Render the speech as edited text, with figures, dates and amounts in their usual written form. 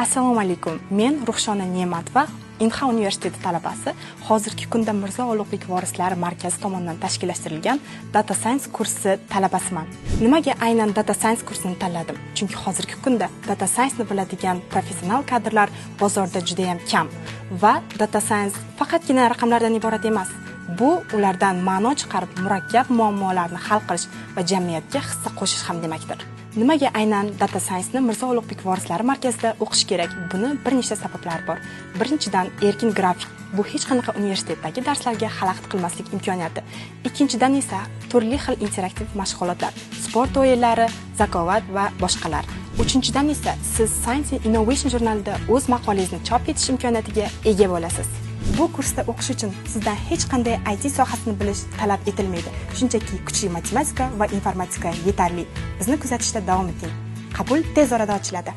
Assalomu alaykum. Men Ruxshona Ne'matova, Inha universiteti talabasi, hozirgi kunda Mirzo Ulug'bek vorislari markazi tomonidan tashkillashtirilgan Data Science kursi talabasiman. Nimaga aynan Data Science kursini tanladim? Chunki hozirgi kunda Data Science ni biladigan professional kadrlar bozorda juda ham kam va Data Science faqatgina raqamlardan iborat emas. Bu ulardan ma'no chiqarib, murakkab muammolarni hal qilish va jamiyatga hissa qo'shish ham demakdir. Nimaga aynan Data Science ni Mirzo Ulug'bek vorislari markazida o'qish kerak? Buni bir nechta sabablar bor. Birinchidan, erkin grafik. Bu hech qanaqa universitetdagi darslarga xalaqit qilmaslik imkoniyati. Ikkinchidan esa turli xil interaktiv mashg'ulotlar, sport o'yinlari, zakovat va boshqalar. Uchinchidan esa siz Science and Innovation jurnalida o'z maqolangizni chop etish imkoniyatiga ega bo'lasiz. Bu kursda o'qish uchun sizdan hech qanday IT sohasini bilish talab etilmaydi. Shunchaki kuchli matematika va informatika yetarli. Bizni kuzatishda davom eting. Qabul tez orada ochiladi.